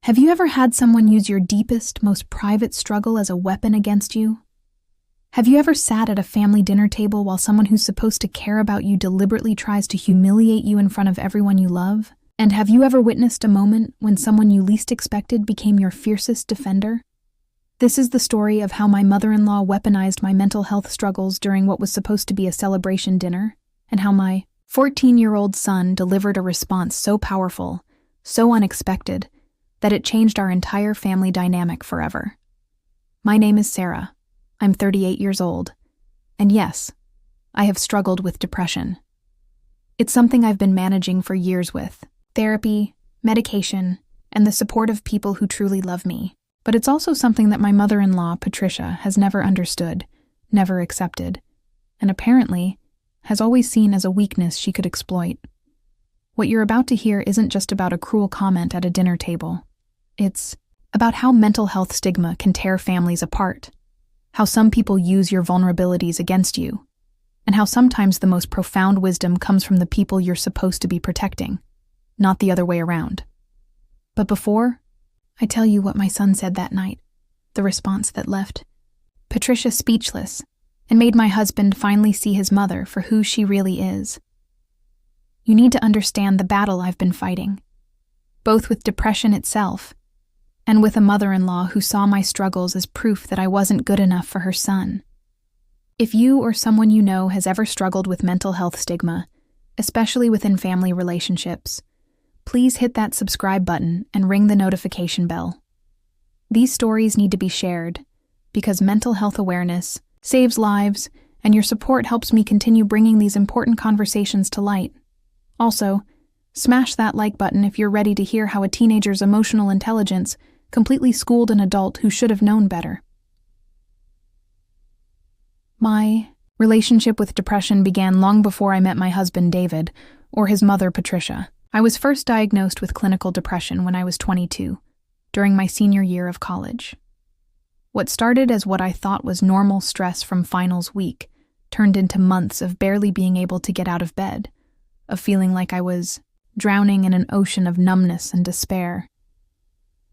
Have you ever had someone use your deepest, most private struggle as a weapon against you? Have you ever sat at a family dinner table while someone who's supposed to care about you deliberately tries to humiliate you in front of everyone you love? And have you ever witnessed a moment when someone you least expected became your fiercest defender? This is the story of how my mother-in-law weaponized my mental health struggles during what was supposed to be a celebration dinner, and how my 14-year-old son delivered a response so powerful, so unexpected, that it changed our entire family dynamic forever. My name is Sarah. I'm 38 years old. And yes, I have struggled with depression. It's something I've been managing for years with therapy, medication, and the support of people who truly love me. But it's also something that my mother-in-law, Patricia, has never understood, never accepted, and apparently has always seen as a weakness she could exploit. What you're about to hear isn't just about a cruel comment at a dinner table. It's about how mental health stigma can tear families apart, how some people use your vulnerabilities against you, and how sometimes the most profound wisdom comes from the people you're supposed to be protecting, not the other way around. But before I tell you what my son said that night, the response that left Patricia speechless and made my husband finally see his mother for who she really is. You need to understand the battle I've been fighting, both with depression itself and with a mother-in-law who saw my struggles as proof that I wasn't good enough for her son. If you or someone you know has ever struggled with mental health stigma, especially within family relationships, please hit that subscribe button and ring the notification bell. These stories need to be shared because mental health awareness saves lives, and your support helps me continue bringing these important conversations to light. Also, smash that like button if you're ready to hear how a teenager's emotional intelligence completely schooled an adult who should have known better. My relationship with depression began long before I met my husband David, or his mother Patricia. I was first diagnosed with clinical depression when I was 22, during my senior year of college. What started as what I thought was normal stress from finals week turned into months of barely being able to get out of bed, of feeling like I was drowning in an ocean of numbness and despair.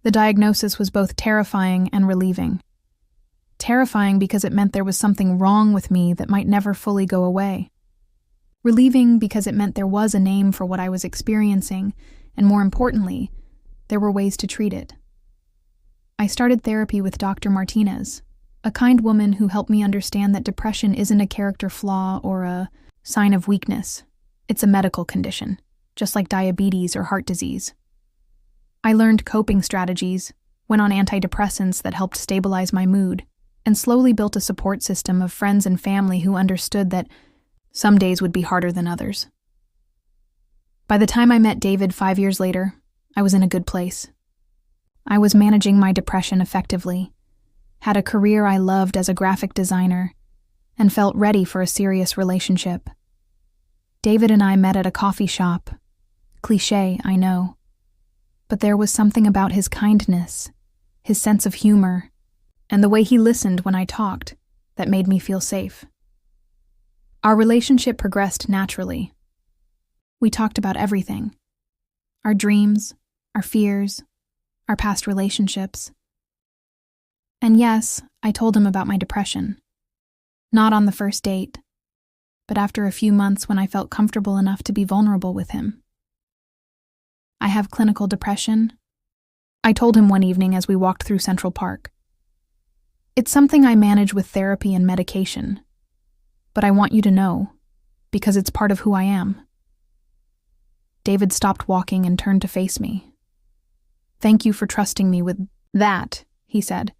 The diagnosis was both terrifying and relieving. Terrifying because it meant there was something wrong with me that might never fully go away. Relieving because it meant there was a name for what I was experiencing, and more importantly, there were ways to treat it. I started therapy with Dr. Martinez, a kind woman who helped me understand that depression isn't a character flaw or a sign of weakness. It's a medical condition, just like diabetes or heart disease. I learned coping strategies, went on antidepressants that helped stabilize my mood, and slowly built a support system of friends and family who understood that some days would be harder than others. By the time I met David 5 years later, I was in a good place. I was managing my depression effectively, had a career I loved as a graphic designer, and felt ready for a serious relationship. David and I met at a coffee shop. Cliché, I know. But there was something about his kindness, his sense of humor, and the way he listened when I talked that made me feel safe. Our relationship progressed naturally. We talked about everything: our dreams, our fears, our past relationships. And yes, I told him about my depression. Not on the first date, but after a few months when I felt comfortable enough to be vulnerable with him. I have clinical depression, I told him one evening as we walked through Central Park. It's something I manage with therapy and medication, but I want you to know, because it's part of who I am. David stopped walking and turned to face me. "Thank you for trusting me with that," he said.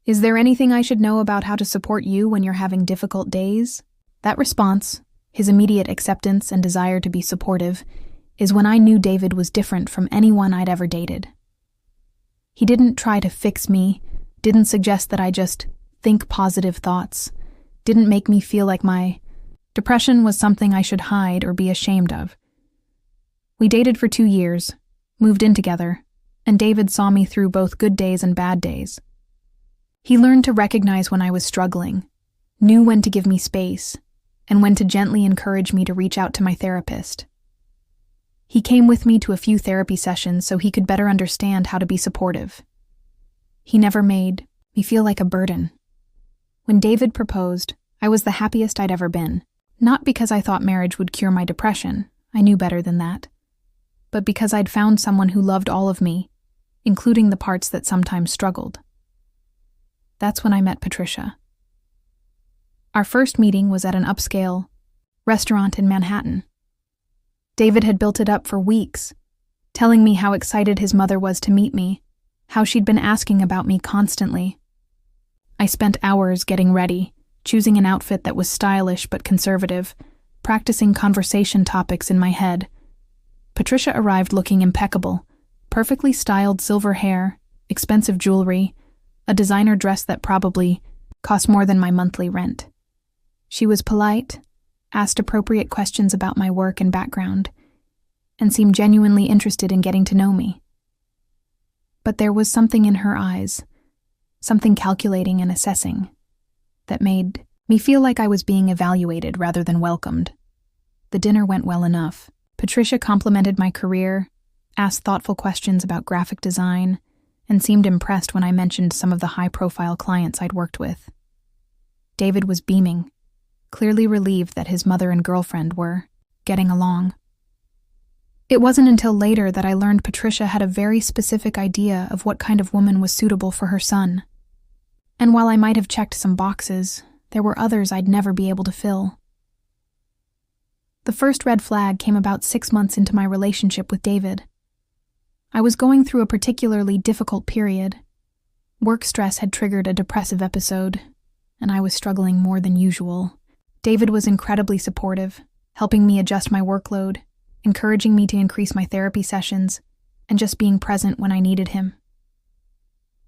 "Is there anything I should know about how to support you when you're having difficult days?" That response, his immediate acceptance and desire to be supportive, is when I knew David was different from anyone I'd ever dated. He didn't try to fix me, didn't suggest that I just think positive thoughts, didn't make me feel like my depression was something I should hide or be ashamed of. We dated for 2 years, moved in together, and David saw me through both good days and bad days. He learned to recognize when I was struggling, knew when to give me space, and when to gently encourage me to reach out to my therapist. He came with me to a few therapy sessions so he could better understand how to be supportive. He never made me feel like a burden. When David proposed, I was the happiest I'd ever been, not because I thought marriage would cure my depression, I knew better than that, but because I'd found someone who loved all of me, including the parts that sometimes struggled. That's when I met Patricia. Our first meeting was at an upscale restaurant in Manhattan. David had built it up for weeks, telling me how excited his mother was to meet me, how she'd been asking about me constantly. I spent hours getting ready, choosing an outfit that was stylish but conservative, practicing conversation topics in my head. Patricia arrived looking impeccable, perfectly styled silver hair, expensive jewelry, a designer dress that probably cost more than my monthly rent. She was polite, asked appropriate questions about my work and background, and seemed genuinely interested in getting to know me. But there was something in her eyes, something calculating and assessing, that made me feel like I was being evaluated rather than welcomed. The dinner went well enough. Patricia complimented my career, asked thoughtful questions about graphic design, and seemed impressed when I mentioned some of the high-profile clients I'd worked with. David was beaming, clearly relieved that his mother and girlfriend were getting along. It wasn't until later that I learned Patricia had a very specific idea of what kind of woman was suitable for her son. And while I might have checked some boxes, there were others I'd never be able to fill. The first red flag came about 6 months into my relationship with David. I was going through a particularly difficult period. Work stress had triggered a depressive episode, and I was struggling more than usual. David was incredibly supportive, helping me adjust my workload, encouraging me to increase my therapy sessions, and just being present when I needed him.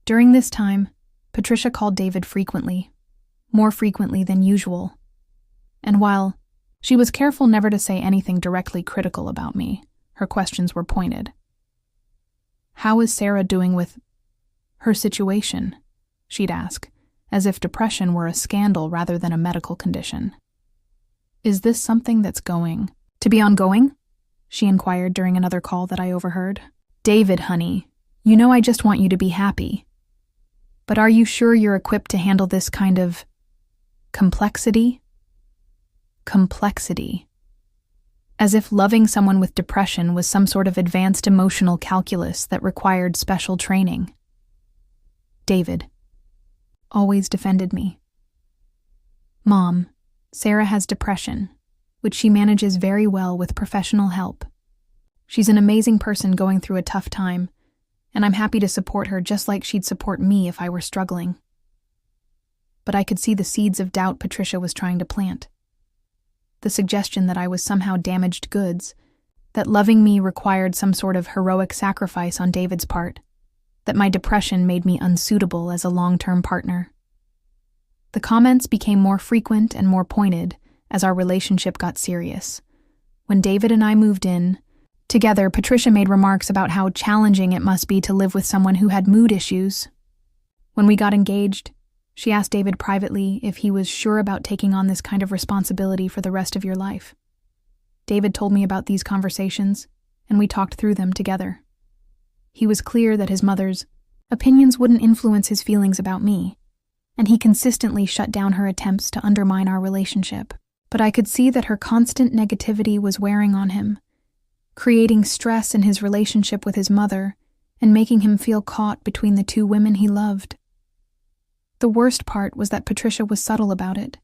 During this time, Patricia called David frequently, more frequently than usual. And while she was careful never to say anything directly critical about me, her questions were pointed. "How is Sarah doing with her situation?" she'd ask, as if depression were a scandal rather than a medical condition. "Is this something that's going to be ongoing?" she inquired during another call that I overheard. "David, honey, you know I just want you to be happy. But are you sure you're equipped to handle this kind of complexity?" Complexity. As if loving someone with depression was some sort of advanced emotional calculus that required special training. David always defended me. "Mom, Sarah has depression, which she manages very well with professional help. She's an amazing person going through a tough time, and I'm happy to support her just like she'd support me if I were struggling." But I could see the seeds of doubt Patricia was trying to plant. The suggestion that I was somehow damaged goods, that loving me required some sort of heroic sacrifice on David's part, that my depression made me unsuitable as a long-term partner. The comments became more frequent and more pointed as our relationship got serious. When David and I moved in together, Patricia made remarks about how challenging it must be to live with someone who had mood issues. When we got engaged, she asked David privately if he was sure about taking on this kind of responsibility for the rest of your life. David told me about these conversations, and we talked through them together. He was clear that his mother's opinions wouldn't influence his feelings about me, and he consistently shut down her attempts to undermine our relationship. But I could see that her constant negativity was wearing on him, creating stress in his relationship with his mother and making him feel caught between the two women he loved. The worst part was that Patricia was subtle about it.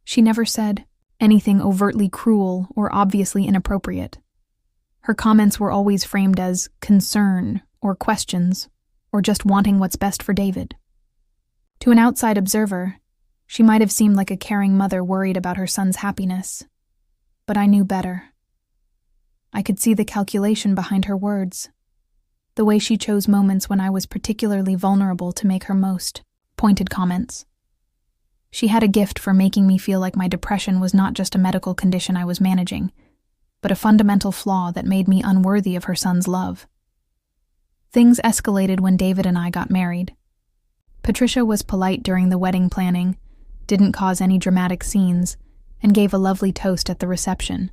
She never said anything overtly cruel or obviously inappropriate. Her comments were always framed as concern or questions or just wanting what's best for David. To an outside observer, she might have seemed like a caring mother worried about her son's happiness. But I knew better. I could see the calculation behind her words, the way she chose moments when I was particularly vulnerable to make her most pointed comments. She had a gift for making me feel like my depression was not just a medical condition I was managing, but a fundamental flaw that made me unworthy of her son's love. Things escalated when David and I got married. Patricia was polite during the wedding planning, didn't cause any dramatic scenes, and gave a lovely toast at the reception.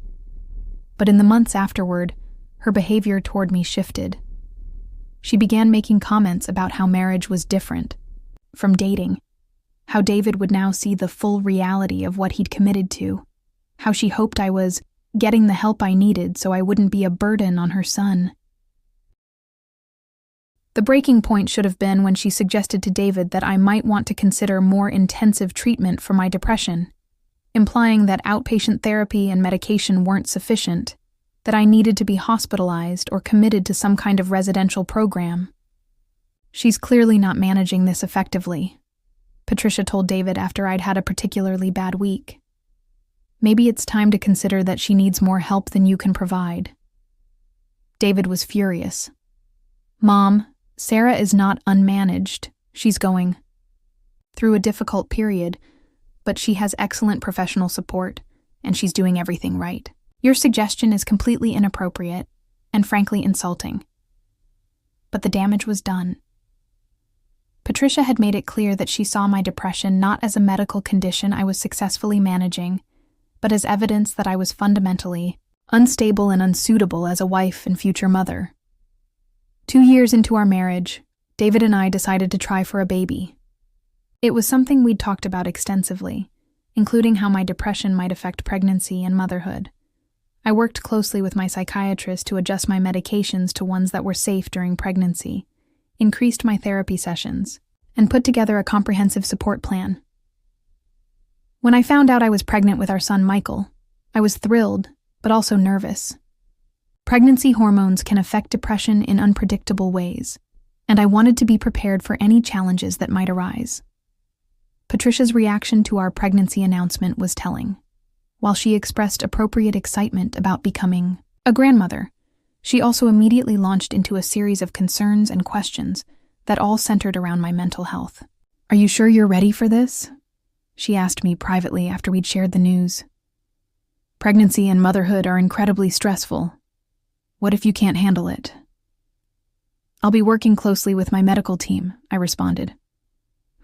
But in the months afterward, her behavior toward me shifted. She began making comments about how marriage was different from dating, how David would now see the full reality of what he'd committed to, how she hoped I was getting the help I needed so I wouldn't be a burden on her son. The breaking point should have been when she suggested to David that I might want to consider more intensive treatment for my depression, implying that outpatient therapy and medication weren't sufficient, that I needed to be hospitalized or committed to some kind of residential program. "She's clearly not managing this effectively," Patricia told David after I'd had a particularly bad week. "Maybe it's time to consider that she needs more help than you can provide." David was furious. "Mom, Sarah is not unmanaged. She's going through a difficult period, but she has excellent professional support, and she's doing everything right. Your suggestion is completely inappropriate and frankly insulting." But the damage was done. Patricia had made it clear that she saw my depression not as a medical condition I was successfully managing, but as evidence that I was fundamentally unstable and unsuitable as a wife and future mother. 2 years into our marriage, David and I decided to try for a baby. It was something we'd talked about extensively, including how my depression might affect pregnancy and motherhood. I worked closely with my psychiatrist to adjust my medications to ones that were safe during pregnancy, increased my therapy sessions, and put together a comprehensive support plan. When I found out I was pregnant with our son Michael, I was thrilled, but also nervous. Pregnancy hormones can affect depression in unpredictable ways, and I wanted to be prepared for any challenges that might arise. Patricia's reaction to our pregnancy announcement was telling. While she expressed appropriate excitement about becoming a grandmother, she also immediately launched into a series of concerns and questions that all centered around my mental health. "Are you sure you're ready for this?" she asked me privately after we'd shared the news. "Pregnancy and motherhood are incredibly stressful. What if you can't handle it?" "I'll be working closely with my medical team," I responded.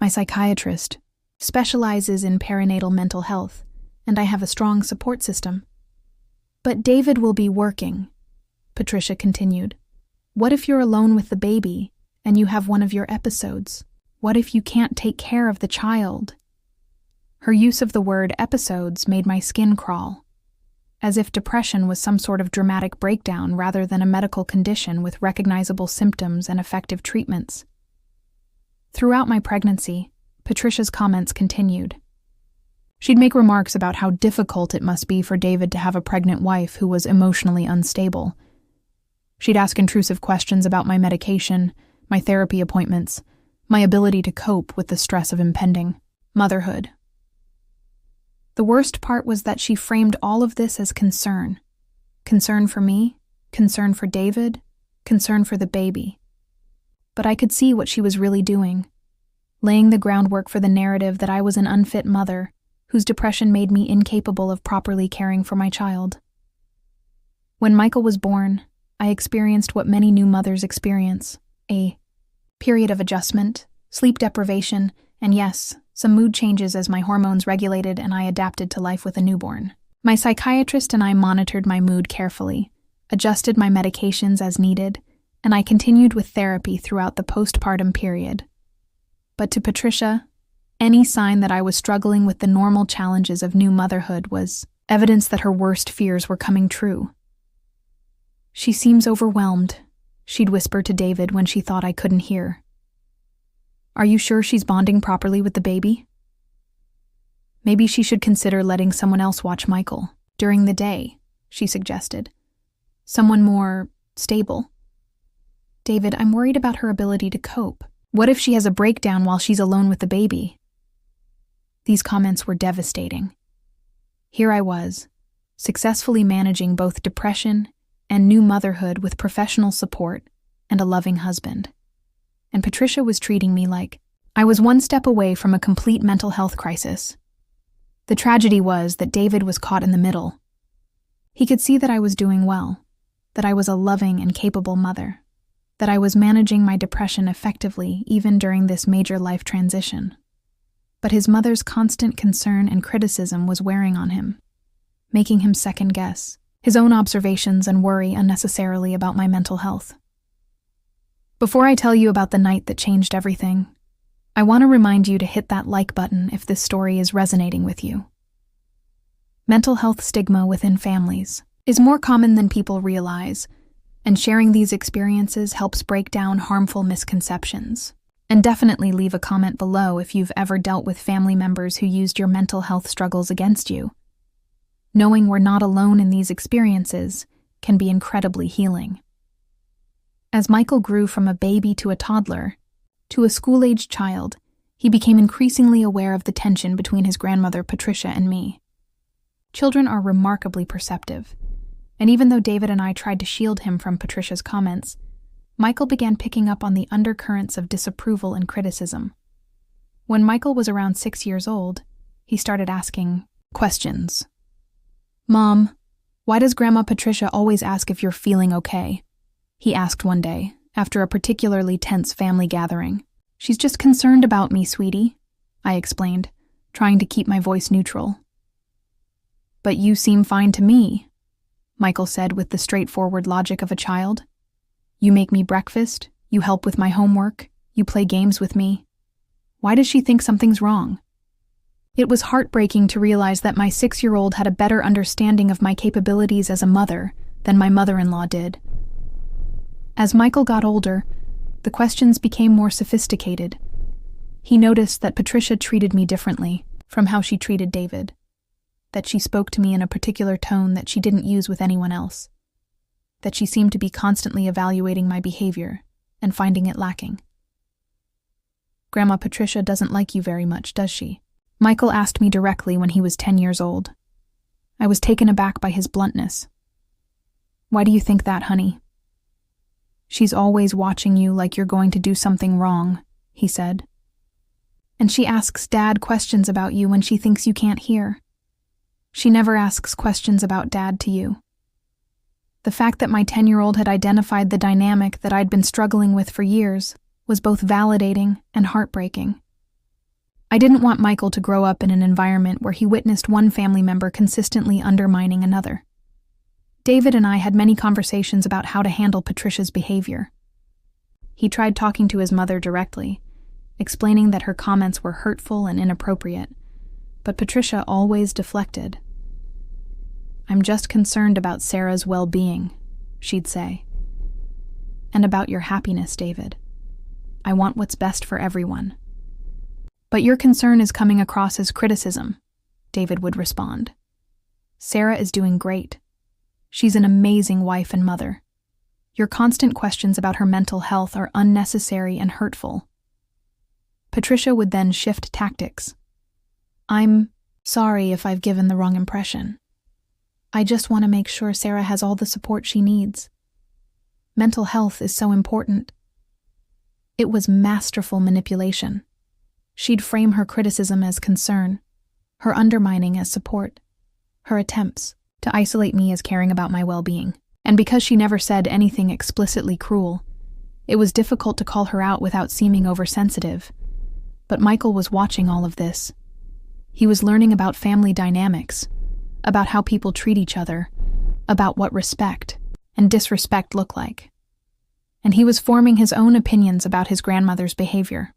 "My psychiatrist specializes in perinatal mental health, and I have a strong support system." "But David will be working," Patricia continued. "What if you're alone with the baby and you have one of your episodes? What if you can't take care of the child?" Her use of the word episodes made my skin crawl, as if depression was some sort of dramatic breakdown rather than a medical condition with recognizable symptoms and effective treatments. Throughout my pregnancy, Patricia's comments continued. She'd make remarks about how difficult it must be for David to have a pregnant wife who was emotionally unstable. She'd ask intrusive questions about my medication, my therapy appointments, my ability to cope with the stress of impending motherhood. The worst part was that she framed all of this as concern. Concern for me, concern for David, concern for the baby. But I could see what she was really doing, laying the groundwork for the narrative that I was an unfit mother whose depression made me incapable of properly caring for my child. When Michael was born, I experienced what many new mothers experience, a period of adjustment, sleep deprivation, and yes, some mood changes as my hormones regulated and I adapted to life with a newborn. My psychiatrist and I monitored my mood carefully, adjusted my medications as needed, and I continued with therapy throughout the postpartum period. But to Patricia, any sign that I was struggling with the normal challenges of new motherhood was evidence that her worst fears were coming true. "She seems overwhelmed," she'd whisper to David when she thought I couldn't hear. "Are you sure she's bonding properly with the baby? Maybe she should consider letting someone else watch Michael during the day," she suggested. "Someone more stable." "David, I'm worried about her ability to cope. What if she has a breakdown while she's alone with the baby?" These comments were devastating. Here I was, successfully managing both depression and new motherhood with professional support and a loving husband. And Patricia was treating me like I was one step away from a complete mental health crisis. The tragedy was that David was caught in the middle. He could see that I was doing well, that I was a loving and capable mother, that I was managing my depression effectively even during this major life transition. But his mother's constant concern and criticism was wearing on him, making him second-guess his own observations and worry unnecessarily about my mental health. Before I tell you about the night that changed everything, I want to remind you to hit that like button if this story is resonating with you. Mental health stigma within families is more common than people realize, and sharing these experiences helps break down harmful misconceptions. And definitely leave a comment below if you've ever dealt with family members who used your mental health struggles against you. Knowing we're not alone in these experiences can be incredibly healing. As Michael grew from a baby to a toddler, to a school-aged child, he became increasingly aware of the tension between his grandmother Patricia and me. Children are remarkably perceptive, and even though David and I tried to shield him from Patricia's comments, Michael began picking up on the undercurrents of disapproval and criticism. When Michael was around 6 years old, he started asking questions. "Mom, why does Grandma Patricia always ask if you're feeling okay?" he asked one day, after a particularly tense family gathering. "She's just concerned about me, sweetie," I explained, trying to keep my voice neutral. "But you seem fine to me," Michael said with the straightforward logic of a child. "You make me breakfast, you help with my homework, you play games with me. Why does she think something's wrong?" It was heartbreaking to realize that my 6-year-old had a better understanding of my capabilities as a mother than my mother-in-law did. As Michael got older, the questions became more sophisticated. He noticed that Patricia treated me differently from how she treated David, that she spoke to me in a particular tone that she didn't use with anyone else, that she seemed to be constantly evaluating my behavior and finding it lacking. "Grandma Patricia doesn't like you very much, does she?" Michael asked me directly when he was 10 years old. I was taken aback by his bluntness. "Why do you think that, honey?" "She's always watching you like you're going to do something wrong," he said. "And she asks Dad questions about you when she thinks you can't hear. She never asks questions about Dad to you." The fact that my 10-year-old had identified the dynamic that I'd been struggling with for years was both validating and heartbreaking. I didn't want Michael to grow up in an environment where he witnessed one family member consistently undermining another. David and I had many conversations about how to handle Patricia's behavior. He tried talking to his mother directly, explaining that her comments were hurtful and inappropriate, but Patricia always deflected. "I'm just concerned about Sarah's well-being," she'd say. "And about your happiness, David. I want what's best for everyone." "But your concern is coming across as criticism," David would respond. "Sarah is doing great. She's an amazing wife and mother. Your constant questions about her mental health are unnecessary and hurtful." Patricia would then shift tactics. "I'm sorry if I've given the wrong impression. I just want to make sure Sarah has all the support she needs. Mental health is so important." It was masterful manipulation. She'd frame her criticism as concern, her undermining as support, her attempts to isolate me as caring about my well-being. And because she never said anything explicitly cruel, it was difficult to call her out without seeming oversensitive. But Michael was watching all of this. He was learning about family dynamics, about how people treat each other, about what respect and disrespect look like. And he was forming his own opinions about his grandmother's behavior.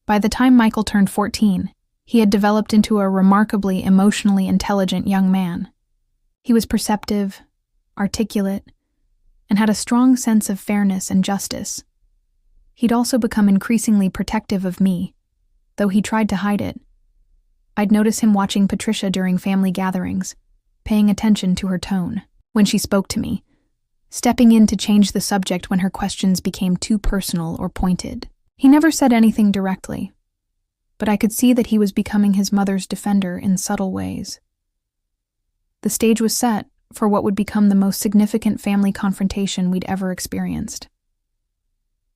By the time Michael turned 14, he had developed into a remarkably emotionally intelligent young man. He was perceptive, articulate, and had a strong sense of fairness and justice. He'd also become increasingly protective of me, though he tried to hide it. I'd notice him watching Patricia during family gatherings, paying attention to her tone when she spoke to me, stepping in to change the subject when her questions became too personal or pointed. He never said anything directly, but I could see that he was becoming his mother's defender in subtle ways. The stage was set for what would become the most significant family confrontation we'd ever experienced.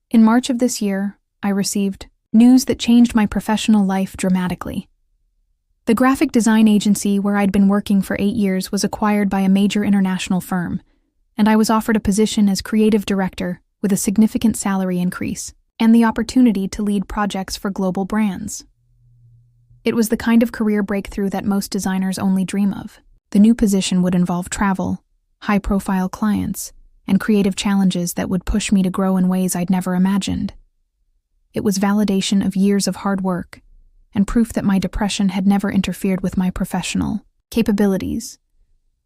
In March of this year, I received news that changed my professional life dramatically. The graphic design agency where I'd been working for 8 years was acquired by a major international firm, and I was offered a position as creative director with a significant salary increase and the opportunity to lead projects for global brands. It was the kind of career breakthrough that most designers only dream of. The new position would involve travel, high-profile clients, and creative challenges that would push me to grow in ways I'd never imagined. It was validation of years of hard work, and proof that my depression had never interfered with my professional capabilities.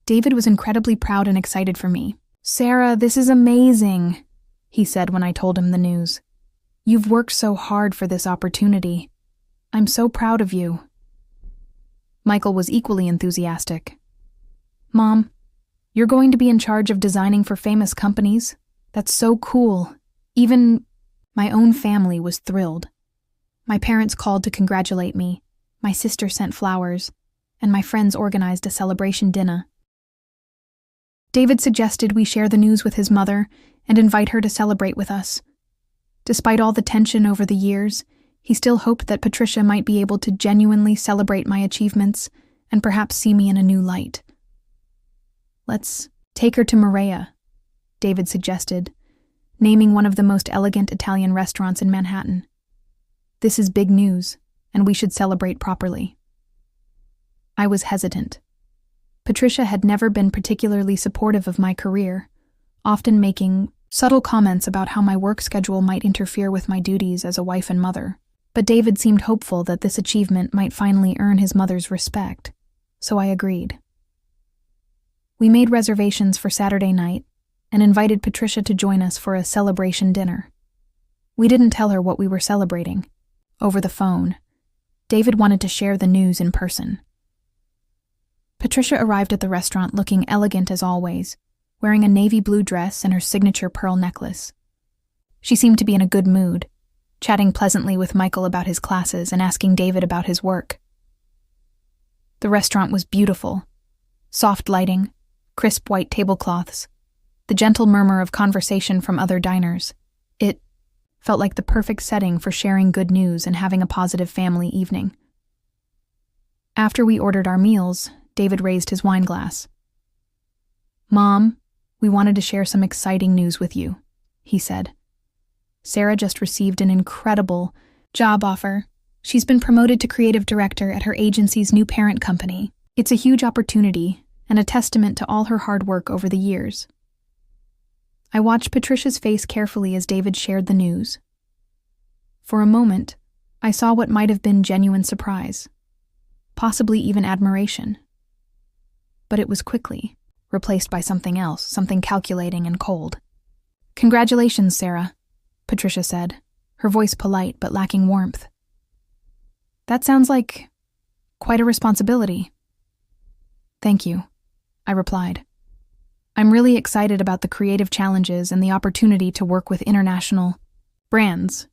David was incredibly proud and excited for me. "Sarah, this is amazing," he said when I told him the news. "You've worked so hard for this opportunity. I'm so proud of you." Michael was equally enthusiastic. "Mom, you're going to be in charge of designing for famous companies? That's so cool." Even my own family was thrilled. My parents called to congratulate me, my sister sent flowers, and my friends organized a celebration dinner. David suggested we share the news with his mother and invite her to celebrate with us. Despite all the tension over the years, he still hoped that Patricia might be able to genuinely celebrate my achievements and perhaps see me in a new light. "Let's take her to Maria," David suggested, naming one of the most elegant Italian restaurants in Manhattan. "This is big news, and we should celebrate properly." I was hesitant. Patricia had never been particularly supportive of my career, often making subtle comments about how my work schedule might interfere with my duties as a wife and mother. But David seemed hopeful that this achievement might finally earn his mother's respect, so I agreed. We made reservations for Saturday night and invited Patricia to join us for a celebration dinner. We didn't tell her what we were celebrating. Over the phone, David wanted to share the news in person. Patricia arrived at the restaurant looking elegant as always, wearing a navy blue dress and her signature pearl necklace. She seemed to be in a good mood, chatting pleasantly with Michael about his classes and asking David about his work. The restaurant was beautiful. Soft lighting, crisp white tablecloths, the gentle murmur of conversation from other diners. It felt like the perfect setting for sharing good news and having a positive family evening. After we ordered our meals, David raised his wine glass. "Mom, we wanted to share some exciting news with you," he said. "Sarah just received an incredible job offer. She's been promoted to creative director at her agency's new parent company. It's a huge opportunity and a testament to all her hard work over the years." I watched Patricia's face carefully as David shared the news. For a moment, I saw what might have been genuine surprise, possibly even admiration. But it was quickly replaced by something else, something calculating and cold. "Congratulations, Sarah," Patricia said, her voice polite but lacking warmth. "That sounds like quite a responsibility." "Thank you," I replied. "I'm really excited about the creative challenges and the opportunity to work with international brands."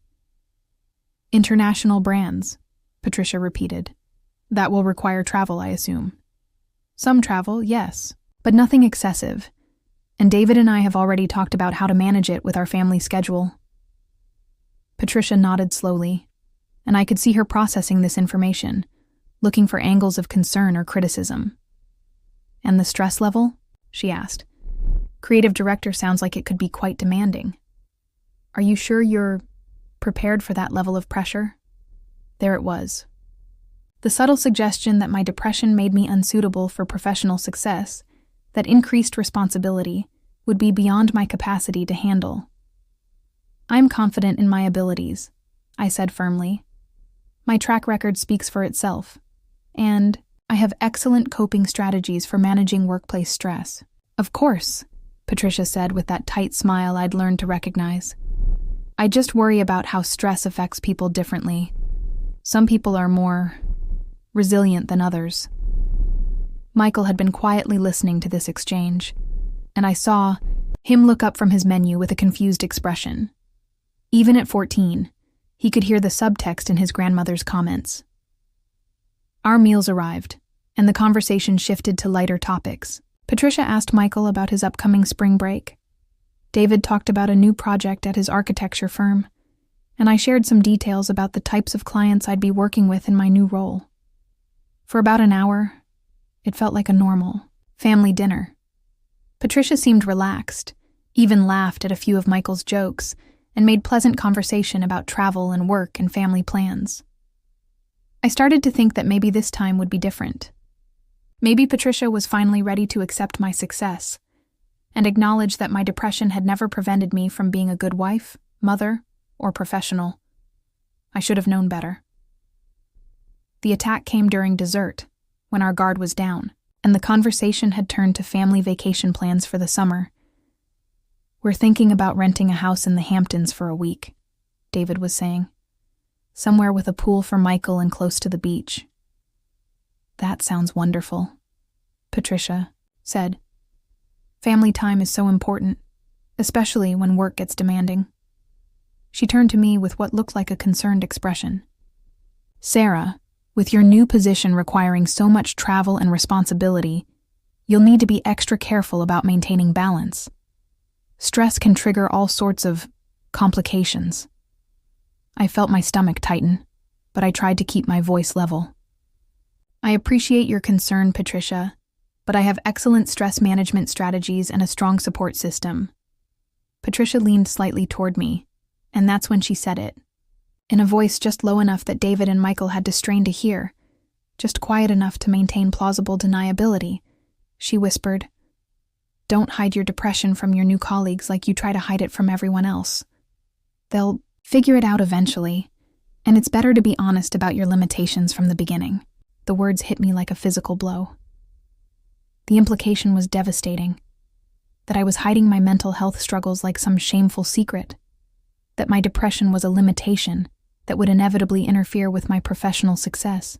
"International brands," Patricia repeated. "That will require travel, I assume." "Some travel, yes, but nothing excessive, and David and I have already talked about how to manage it with our family schedule." Patricia nodded slowly, and I could see her processing this information, looking for angles of concern or criticism. "And the stress level?" she asked. "Creative director sounds like it could be quite demanding. Are you sure you're prepared for that level of pressure?" There it was. The subtle suggestion that my depression made me unsuitable for professional success, that increased responsibility would be beyond my capacity to handle. "I'm confident in my abilities," I said firmly. "My track record speaks for itself, and I have excellent coping strategies for managing workplace stress." "Of course," Patricia said with that tight smile I'd learned to recognize. "I just worry about how stress affects people differently. Some people are more resilient than others." Michael had been quietly listening to this exchange, and I saw him look up from his menu with a confused expression. Even at 14, he could hear the subtext in his grandmother's comments. Our meals arrived, and the conversation shifted to lighter topics. Patricia asked Michael about his upcoming spring break. David talked about a new project at his architecture firm, and I shared some details about the types of clients I'd be working with in my new role. For about an hour, it felt like a normal family dinner. Patricia seemed relaxed, even laughed at a few of Michael's jokes, and made pleasant conversation about travel and work and family plans. I started to think that maybe this time would be different. Maybe Patricia was finally ready to accept my success and acknowledge that my depression had never prevented me from being a good wife, mother, or professional. I should have known better. The attack came during dessert, when our guard was down, and the conversation had turned to family vacation plans for the summer. "We're thinking about renting a house in the Hamptons for a week," David was saying. "Somewhere with a pool for Michael and close to the beach." "That sounds wonderful," Patricia said. "Family time is so important, especially when work gets demanding." She turned to me with what looked like a concerned expression. "Sarah, with your new position requiring so much travel and responsibility, you'll need to be extra careful about maintaining balance. Stress can trigger all sorts of complications." I felt my stomach tighten, but I tried to keep my voice level. "I appreciate your concern, Patricia, but I have excellent stress management strategies and a strong support system." Patricia leaned slightly toward me, and that's when she said it, in a voice just low enough that David and Michael had to strain to hear, just quiet enough to maintain plausible deniability. She whispered, "Don't hide your depression from your new colleagues like you try to hide it from everyone else. They'll figure it out eventually, and it's better to be honest about your limitations from the beginning." The words hit me like a physical blow. The implication was devastating, that I was hiding my mental health struggles like some shameful secret, that my depression was a limitation that would inevitably interfere with my professional success,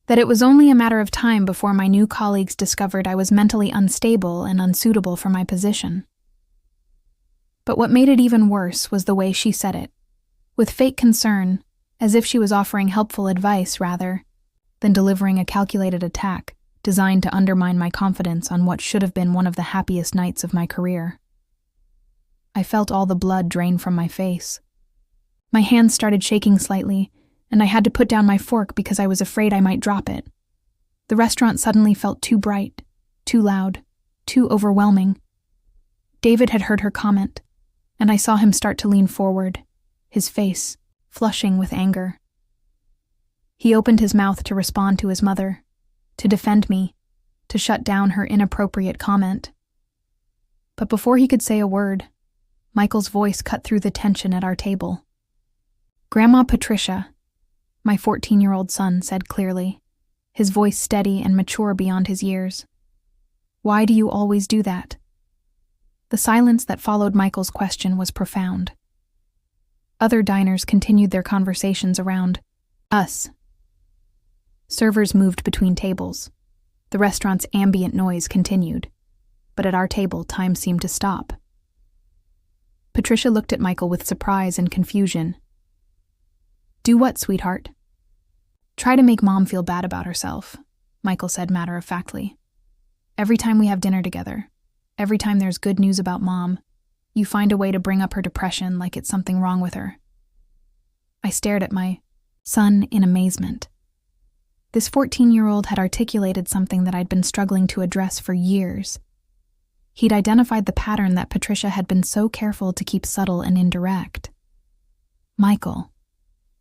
that it was only a matter of time before my new colleagues discovered I was mentally unstable and unsuitable for my position. But what made it even worse was the way she said it, with fake concern, as if she was offering helpful advice rather than delivering a calculated attack designed to undermine my confidence on what should have been one of the happiest nights of my career. I felt all the blood drain from my face. My hands started shaking slightly, and I had to put down my fork because I was afraid I might drop it. The restaurant suddenly felt too bright, too loud, too overwhelming. David had heard her comment, and I saw him start to lean forward, his face flushing with anger. He opened his mouth to respond to his mother, to defend me, to shut down her inappropriate comment. But before he could say a word, Michael's voice cut through the tension at our table. "Grandma Patricia," my 14-year-old son said clearly, his voice steady and mature beyond his years. "Why do you always do that?" The silence that followed Michael's question was profound. Other diners continued their conversations around us. Servers moved between tables. The restaurant's ambient noise continued, but at our table, time seemed to stop. Patricia looked at Michael with surprise and confusion. "Do what, sweetheart?" "Try to make Mom feel bad about herself," Michael said matter-of-factly. "Every time we have dinner together, every time there's good news about Mom, you find a way to bring up her depression like it's something wrong with her." I stared at my son in amazement. This 14-year-old had articulated something that I'd been struggling to address for years. He'd identified the pattern that Patricia had been so careful to keep subtle and indirect. "Michael,"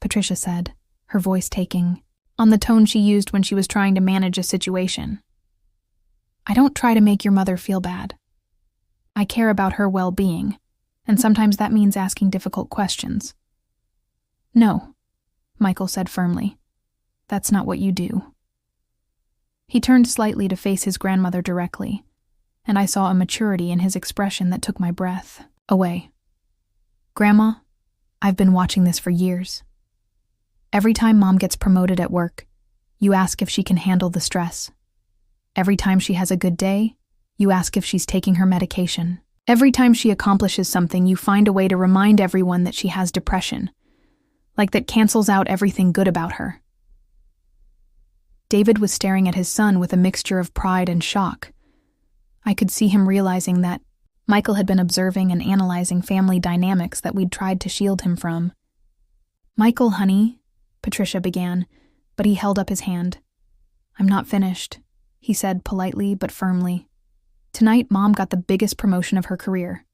Patricia said, her voice taking on the tone she used when she was trying to manage a situation. "I don't try to make your mother feel bad. I care about her well-being, and sometimes that means asking difficult questions." "No," Michael said firmly. "That's not what you do." He turned slightly to face his grandmother directly, and I saw a maturity in his expression that took my breath away. "Grandma, I've been watching this for years. Every time Mom gets promoted at work, you ask if she can handle the stress. Every time she has a good day, you ask if she's taking her medication. Every time she accomplishes something, you find a way to remind everyone that she has depression, like that cancels out everything good about her." David was staring at his son with a mixture of pride and shock. I could see him realizing that Michael had been observing and analyzing family dynamics that we'd tried to shield him from. "Michael, honey," Patricia began, but he held up his hand. "I'm not finished," he said politely but firmly. "Tonight, Mom got the biggest promotion of her career.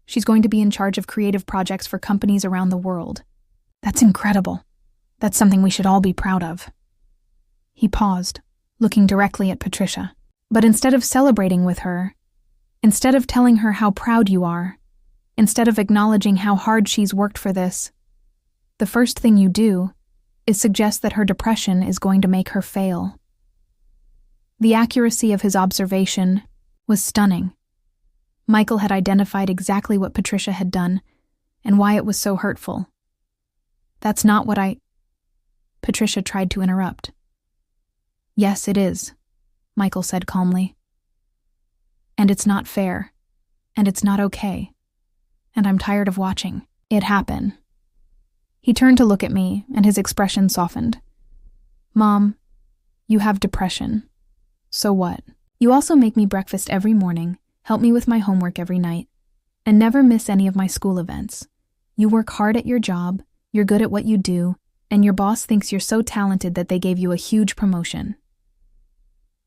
She's going to be in charge of creative projects for companies around the world. That's incredible. That's something we should all be proud of." He paused, looking directly at Patricia. But instead of celebrating with her, instead of telling her how proud you are, instead of acknowledging how hard she's worked for this, the first thing you do is suggest that her depression is going to make her fail. The accuracy of his observation was stunning. Michael had identified exactly what Patricia had done and why it was so hurtful. That's not what Patricia tried to interrupt. Yes, it is, Michael said calmly. And it's not fair, and it's not okay, and I'm tired of watching it happen. He turned to look at me, and his expression softened. Mom, you have depression. So what? You also make me breakfast every morning, help me with my homework every night, and never miss any of my school events. You work hard at your job, you're good at what you do, and your boss thinks you're so talented that they gave you a huge promotion.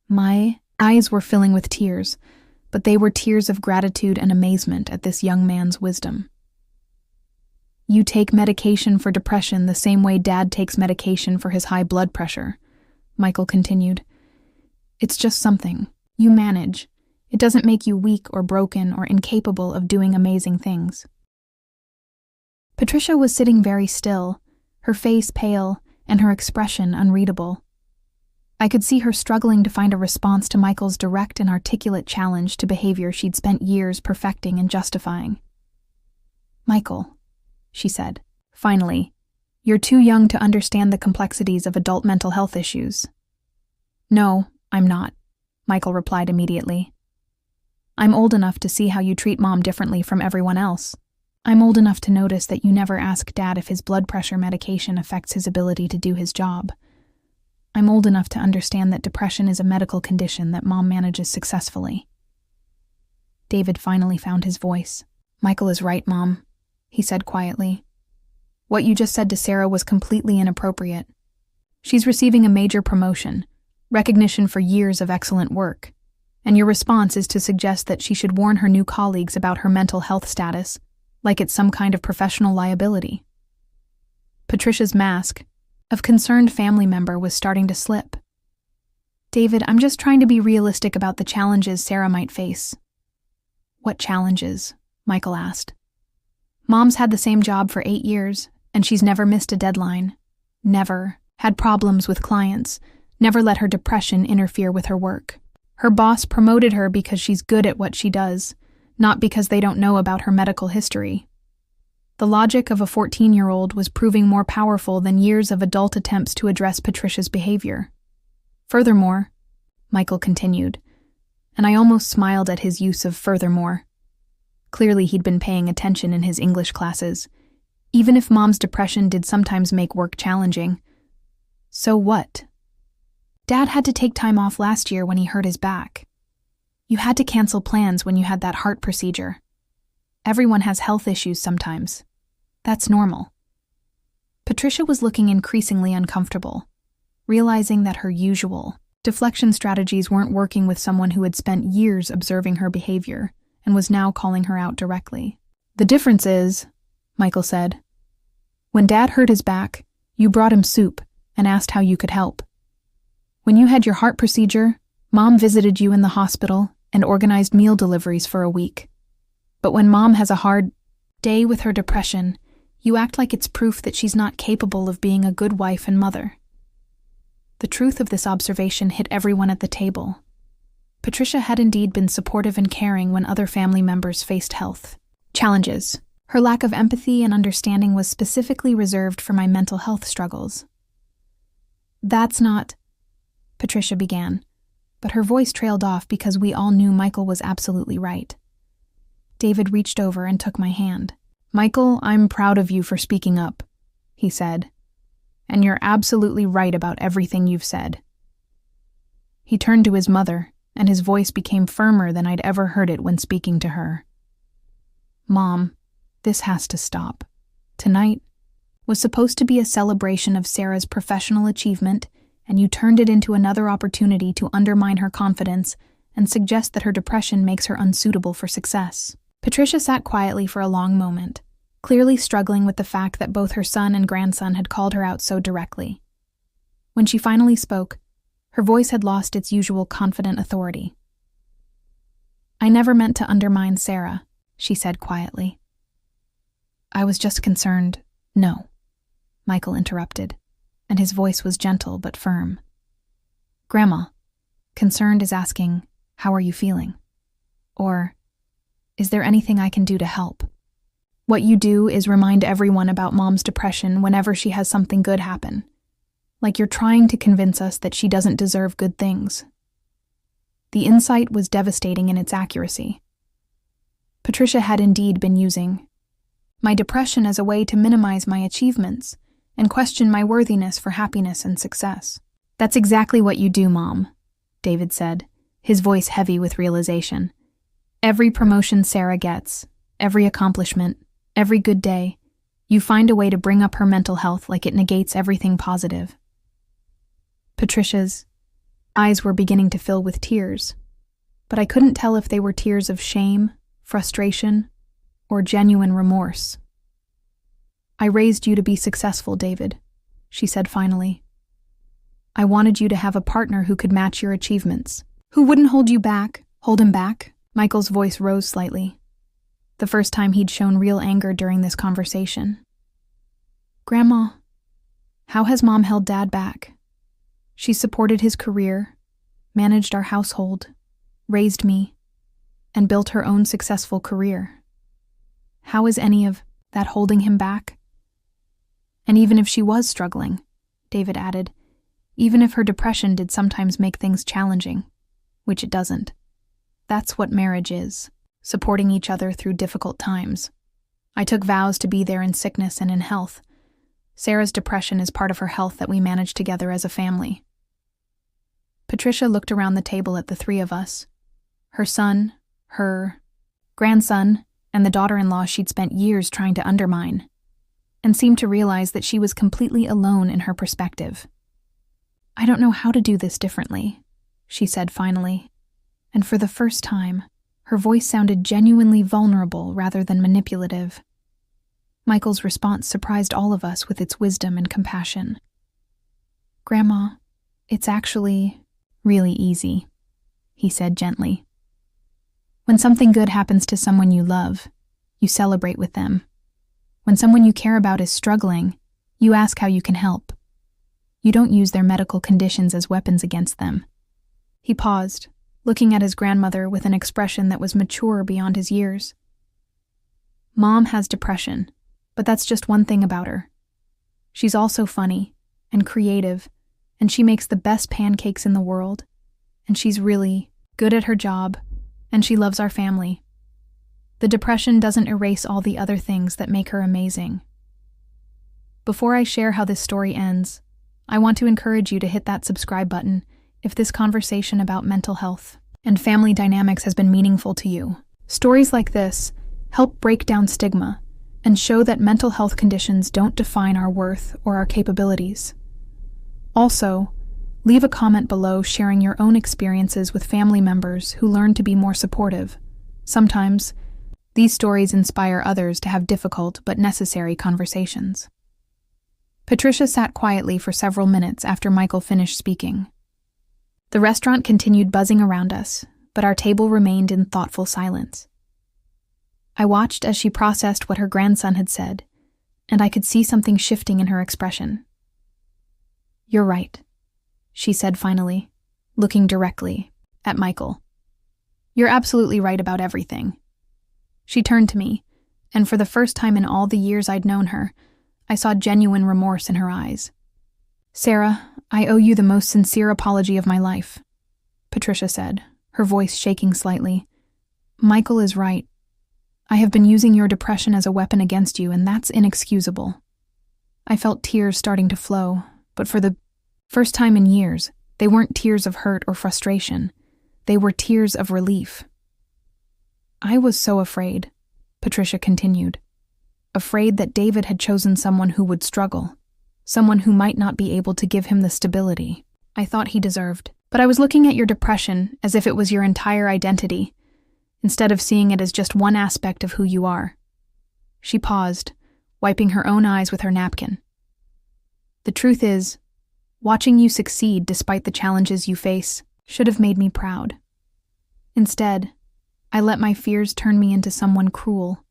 My eyes were filling with tears, but they were tears of gratitude and amazement at this young man's wisdom. You take medication for depression the same way Dad takes medication for his high blood pressure, Michael continued. It's just something you manage. It doesn't make you weak or broken or incapable of doing amazing things. Patricia was sitting very still, her face pale and her expression unreadable. I could see her struggling to find a response to Michael's direct and articulate challenge to behavior she'd spent years perfecting and justifying. Michael, she said, finally, you're too young to understand the complexities of adult mental health issues. No, I'm not, Michael replied immediately. I'm old enough to see how you treat Mom differently from everyone else. I'm old enough to notice that you never ask Dad if his blood pressure medication affects his ability to do his job. I'm old enough to understand that depression is a medical condition that Mom manages successfully. David finally found his voice. Michael is right, Mom, he said quietly. What you just said to Sarah was completely inappropriate. She's receiving a major promotion, recognition for years of excellent work, and your response is to suggest that she should warn her new colleagues about her mental health status, like it's some kind of professional liability. Patricia's mask of concerned family member was starting to slip. David, I'm just trying to be realistic about the challenges Sarah might face. What challenges? Michael asked. Mom's had the same job for 8 years, and she's never missed a deadline. Never had problems with clients, never let her depression interfere with her work. Her boss promoted her because she's good at what she does, not because they don't know about her medical history. The logic of a 14-year-old was proving more powerful than years of adult attempts to address Patricia's behavior. Furthermore, Michael continued, and I almost smiled at his use of furthermore. Clearly he'd been paying attention in his English classes, even if Mom's depression did sometimes make work challenging. So what? Dad had to take time off last year when he hurt his back. You had to cancel plans when you had that heart procedure. Everyone has health issues sometimes. That's normal. Patricia was looking increasingly uncomfortable, realizing that her usual deflection strategies weren't working with someone who had spent years observing her behavior and was now calling her out directly. The difference is, Michael said, when Dad hurt his back, you brought him soup and asked how you could help. When you had your heart procedure, Mom visited you in the hospital and organized meal deliveries for a week. But when Mom has a hard day with her depression, you act like it's proof that she's not capable of being a good wife and mother. The truth of this observation hit everyone at the table. Patricia had indeed been supportive and caring when other family members faced health challenges. Her lack of empathy and understanding was specifically reserved for my mental health struggles. That's not, Patricia began, but her voice trailed off because we all knew Michael was absolutely right. David reached over and took my hand. Michael, I'm proud of you for speaking up, he said. And you're absolutely right about everything you've said. He turned to his mother, and his voice became firmer than I'd ever heard it when speaking to her. Mom, this has to stop. Tonight was supposed to be a celebration of Sarah's professional achievement, and you turned it into another opportunity to undermine her confidence and suggest that her depression makes her unsuitable for success. Patricia sat quietly for a long moment, clearly struggling with the fact that both her son and grandson had called her out so directly. When she finally spoke, Her voice had lost its usual confident authority. "I never meant to undermine Sarah," she said quietly. "I was just concerned—" "No," Michael interrupted, and his voice was gentle but firm. "Grandma, concerned is asking, how are you feeling? Or, is there anything I can do to help? What you do is remind everyone about Mom's depression whenever she has something good happen. Like you're trying to convince us that she doesn't deserve good things." The insight was devastating in its accuracy. Patricia had indeed been using my depression as a way to minimize my achievements and question my worthiness for happiness and success. "That's exactly what you do, Mom," David said, his voice heavy with realization. "Every promotion Sarah gets, every accomplishment, every good day, you find a way to bring up her mental health like it negates everything positive." Patricia's eyes were beginning to fill with tears, but I couldn't tell if they were tears of shame, frustration, or genuine remorse. "I raised you to be successful, David," she said finally. "I wanted you to have a partner who could match your achievements, who wouldn't hold him back." Michael's voice rose slightly, the first time he'd shown real anger during this conversation. "Grandma, how has Mom held Dad back? She's supported his career, managed our household, raised me, and built her own successful career. How is any of that holding him back? And even if she was struggling," David added, "even if her depression did sometimes make things challenging, which it doesn't. That's what marriage is, supporting each other through difficult times. I took vows to be there in sickness and in health. Sarah's depression is part of her health that we manage together as a family." Patricia looked around the table at the three of us, her son, her grandson, and the daughter-in-law she'd spent years trying to undermine, and seemed to realize that she was completely alone in her perspective. "I don't know how to do this differently," she said finally, and for the first time, her voice sounded genuinely vulnerable rather than manipulative. Michael's response surprised all of us with its wisdom and compassion. "Grandma, it's actually really easy," he said gently. "When something good happens to someone you love, you celebrate with them. When someone you care about is struggling, you ask how you can help. You don't use their medical conditions as weapons against them." He paused, looking at his grandmother with an expression that was mature beyond his years. "Mom has depression, but that's just one thing about her. She's also funny and creative, and she makes the best pancakes in the world, and she's really good at her job, and she loves our family. The depression doesn't erase all the other things that make her amazing." Before I share how this story ends, I want to encourage you to hit that subscribe button if this conversation about mental health and family dynamics has been meaningful to you. Stories like this help break down stigma and show that mental health conditions don't define our worth or our capabilities. Also, leave a comment below sharing your own experiences with family members who learn to be more supportive. Sometimes, these stories inspire others to have difficult but necessary conversations. Patricia sat quietly for several minutes after Michael finished speaking. The restaurant continued buzzing around us, but our table remained in thoughtful silence. I watched as she processed what her grandson had said, and I could see something shifting in her expression. "You're right," she said finally, looking directly at Michael. "You're absolutely right about everything." She turned to me, and for the first time in all the years I'd known her, I saw genuine remorse in her eyes. "Sarah, I owe you the most sincere apology of my life," Patricia said, her voice shaking slightly. "Michael is right. I have been using your depression as a weapon against you, and that's inexcusable." I felt tears starting to flow, but for the first time in years, they weren't tears of hurt or frustration. They were tears of relief. "I was so afraid," Patricia continued. "Afraid that David had chosen someone who would struggle, someone who might not be able to give him the stability I thought he deserved. But I was looking at your depression as if it was your entire identity, instead of seeing it as just one aspect of who you are." She paused, wiping her own eyes with her napkin. "The truth is, Watching you succeed despite the challenges you face should have made me proud. Instead, I let my fears turn me into someone cruel,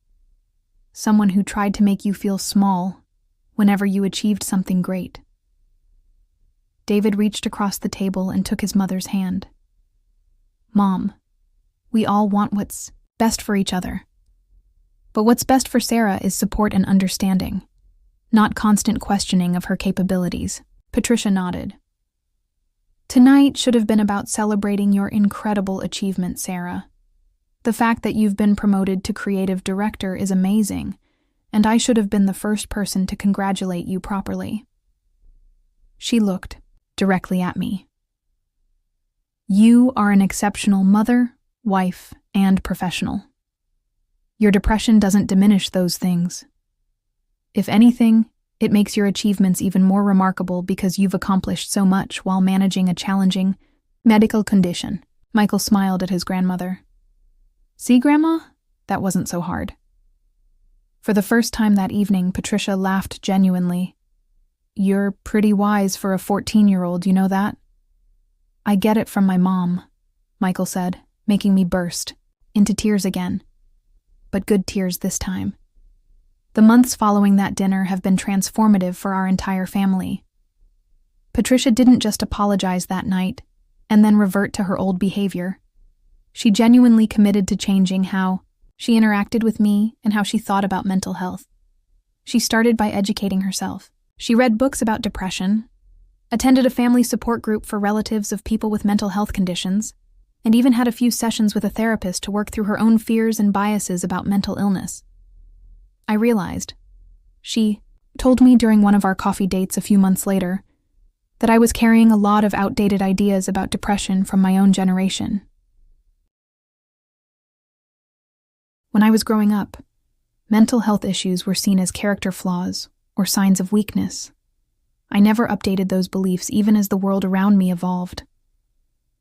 someone who tried to make you feel small whenever you achieved something great. David reached across the table and took his mother's hand. Mom, we all want what's best for each other. But what's best for Sarah is support and understanding, not constant questioning of her capabilities. Patricia nodded. Tonight should have been about celebrating your incredible achievement, Sarah. The fact that you've been promoted to creative director is amazing, and I should have been the first person to congratulate you properly. She looked directly at me. You are an exceptional mother, wife, and professional. Your depression doesn't diminish those things. If anything, it makes your achievements even more remarkable because you've accomplished so much while managing a challenging medical condition. Michael smiled at his grandmother. See, Grandma? That wasn't so hard. For the first time that evening, Patricia laughed genuinely. You're pretty wise for a 14-year-old, you know that? I get it from my mom, Michael said, making me burst into tears again. But good tears this time. The months following that dinner have been transformative for our entire family. Patricia didn't just apologize that night and then revert to her old behavior. She genuinely committed to changing how she interacted with me and how she thought about mental health. She started by educating herself. She read books about depression, attended a family support group for relatives of people with mental health conditions, and even had a few sessions with a therapist to work through her own fears and biases about mental illness. I realized, she told me during one of our coffee dates a few months later, that I was carrying a lot of outdated ideas about depression from my own generation. When I was growing up, mental health issues were seen as character flaws or signs of weakness. I never updated those beliefs even as the world around me evolved.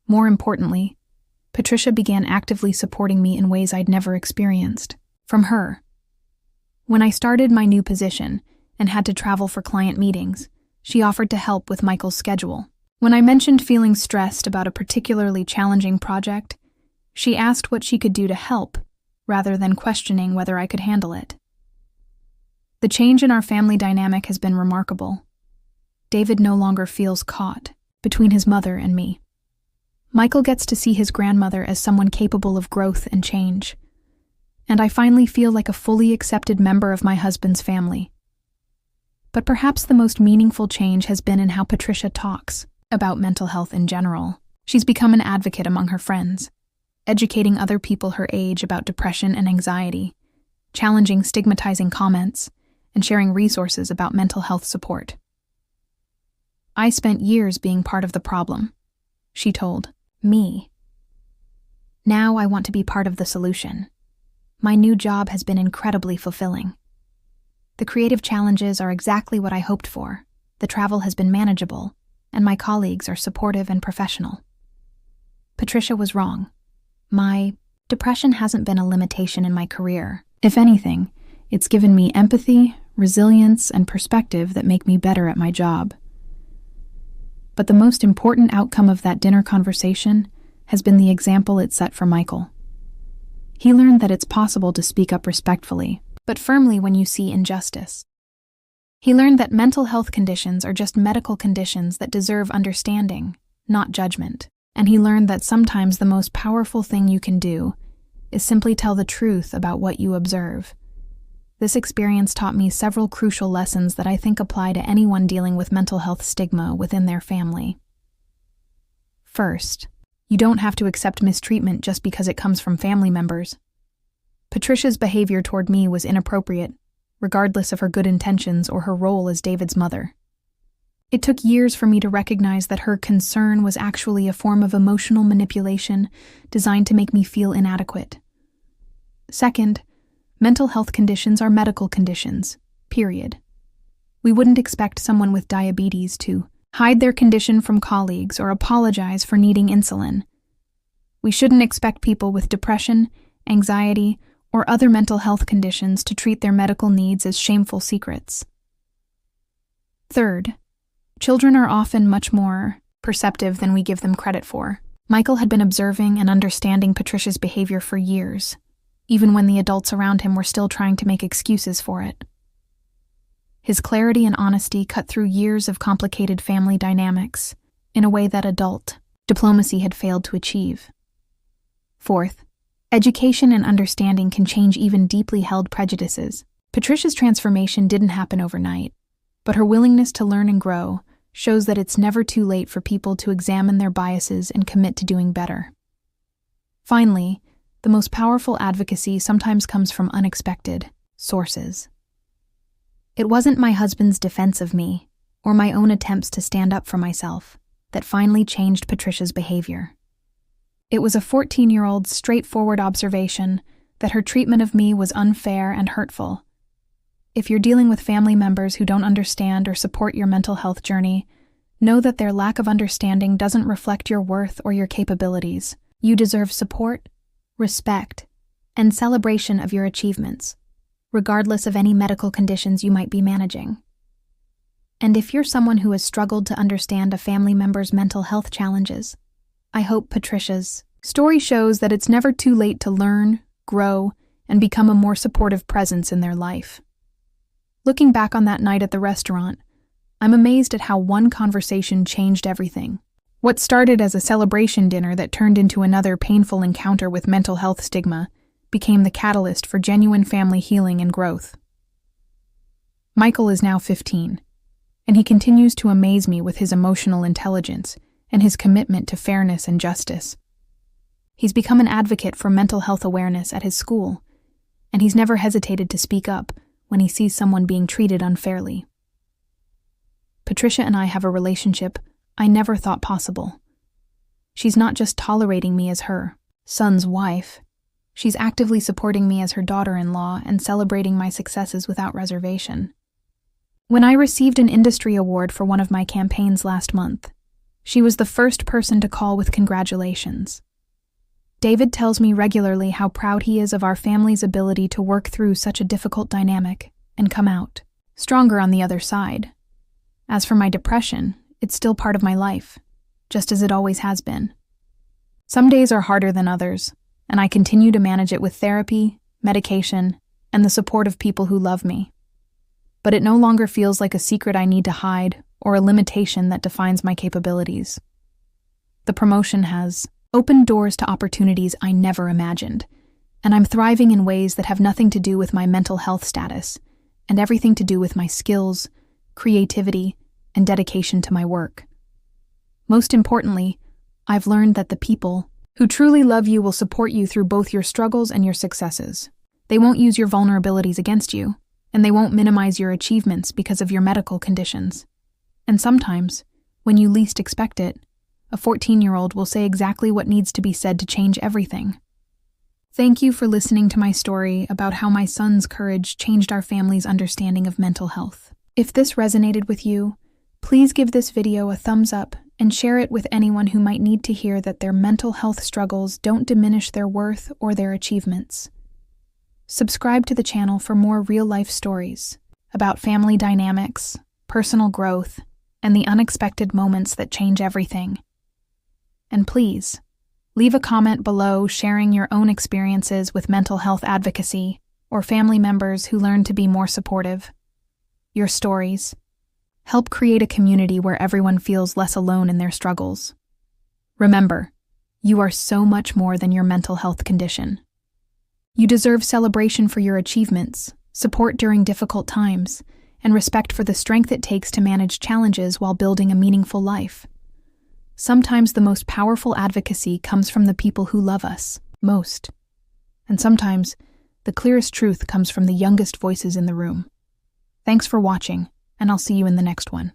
More importantly, Patricia began actively supporting me in ways I'd never experienced from her. When I started my new position and had to travel for client meetings, she offered to help with Michael's schedule. When I mentioned feeling stressed about a particularly challenging project, she asked what she could do to help, rather than questioning whether I could handle it. The change in our family dynamic has been remarkable. David no longer feels caught between his mother and me. Michael gets to see his grandmother as someone capable of growth and change, and I finally feel like a fully accepted member of my husband's family. But perhaps the most meaningful change has been in how Patricia talks about mental health in general. She's become an advocate among her friends, educating other people her age about depression and anxiety, challenging stigmatizing comments, and sharing resources about mental health support. I spent years being part of the problem, she told me. Now I want to be part of the solution. My new job has been incredibly fulfilling. The creative challenges are exactly what I hoped for. The travel has been manageable, and my colleagues are supportive and professional. Patricia was wrong. My depression hasn't been a limitation in my career. If anything, it's given me empathy, resilience, and perspective that make me better at my job. But the most important outcome of that dinner conversation has been the example it set for Michael. He learned that it's possible to speak up respectfully, but firmly when you see injustice. He learned that mental health conditions are just medical conditions that deserve understanding, not judgment. And he learned that sometimes the most powerful thing you can do is simply tell the truth about what you observe. This experience taught me several crucial lessons that I think apply to anyone dealing with mental health stigma within their family. First, you don't have to accept mistreatment just because it comes from family members. Patricia's behavior toward me was inappropriate, regardless of her good intentions or her role as David's mother. It took years for me to recognize that her concern was actually a form of emotional manipulation designed to make me feel inadequate. Second, mental health conditions are medical conditions, period. We wouldn't expect someone with diabetes to hide their condition from colleagues or apologize for needing insulin. We shouldn't expect people with depression, anxiety, or other mental health conditions to treat their medical needs as shameful secrets. Third, Children are often much more perceptive than we give them credit for. Michael had been observing and understanding Patricia's behavior for years, even when the adults around him were still trying to make excuses for it. His clarity and honesty cut through years of complicated family dynamics in a way that adult diplomacy had failed to achieve. Fourth, education and understanding can change even deeply held prejudices. Patricia's transformation didn't happen overnight, but her willingness to learn and grow shows that it's never too late for people to examine their biases and commit to doing better. Finally, the most powerful advocacy sometimes comes from unexpected sources. It wasn't my husband's defense of me, or my own attempts to stand up for myself, that finally changed Patricia's behavior. It was a 14-year-old's straightforward observation that her treatment of me was unfair and hurtful. If you're dealing with family members who don't understand or support your mental health journey, know that their lack of understanding doesn't reflect your worth or your capabilities. You deserve support, respect, and celebration of your achievements, regardless of any medical conditions you might be managing. And if you're someone who has struggled to understand a family member's mental health challenges, I hope Patricia's story shows that it's never too late to learn, grow, and become a more supportive presence in their life. Looking back on that night at the restaurant, I'm amazed at how one conversation changed everything. What started as a celebration dinner that turned into another painful encounter with mental health stigma became the catalyst for genuine family healing and growth. Michael is now 15, and he continues to amaze me with his emotional intelligence and his commitment to fairness and justice. He's become an advocate for mental health awareness at his school, and he's never hesitated to speak up when he sees someone being treated unfairly. Patricia and I have a relationship I never thought possible. She's not just tolerating me as her son's wife, she's actively supporting me as her daughter-in-law and celebrating my successes without reservation. When I received an industry award for one of my campaigns last month, she was the first person to call with congratulations. David tells me regularly how proud he is of our family's ability to work through such a difficult dynamic and come out stronger on the other side. As for my depression, it's still part of my life, just as it always has been. Some days are harder than others, and I continue to manage it with therapy, medication, and the support of people who love me. But it no longer feels like a secret I need to hide or a limitation that defines my capabilities. The promotion has opened doors to opportunities I never imagined, and I'm thriving in ways that have nothing to do with my mental health status and everything to do with my skills, creativity, and dedication to my work. Most importantly, I've learned that the people who truly love you will support you through both your struggles and your successes. They won't use your vulnerabilities against you, and they won't minimize your achievements because of your medical conditions. And sometimes, when you least expect it, a 14-year-old will say exactly what needs to be said to change everything. Thank you for listening to my story about how my son's courage changed our family's understanding of mental health. If this resonated with you, please give this video a thumbs up and share it with anyone who might need to hear that their mental health struggles don't diminish their worth or their achievements. Subscribe to the channel for more real-life stories about family dynamics, personal growth, and the unexpected moments that change everything. And please, leave a comment below sharing your own experiences with mental health advocacy or family members who learn to be more supportive. Your stories help create a community where everyone feels less alone in their struggles. Remember, you are so much more than your mental health condition. You deserve celebration for your achievements, support during difficult times, and respect for the strength it takes to manage challenges while building a meaningful life. Sometimes the most powerful advocacy comes from the people who love us most. And sometimes the clearest truth comes from the youngest voices in the room. Thanks for watching, and I'll see you in the next one.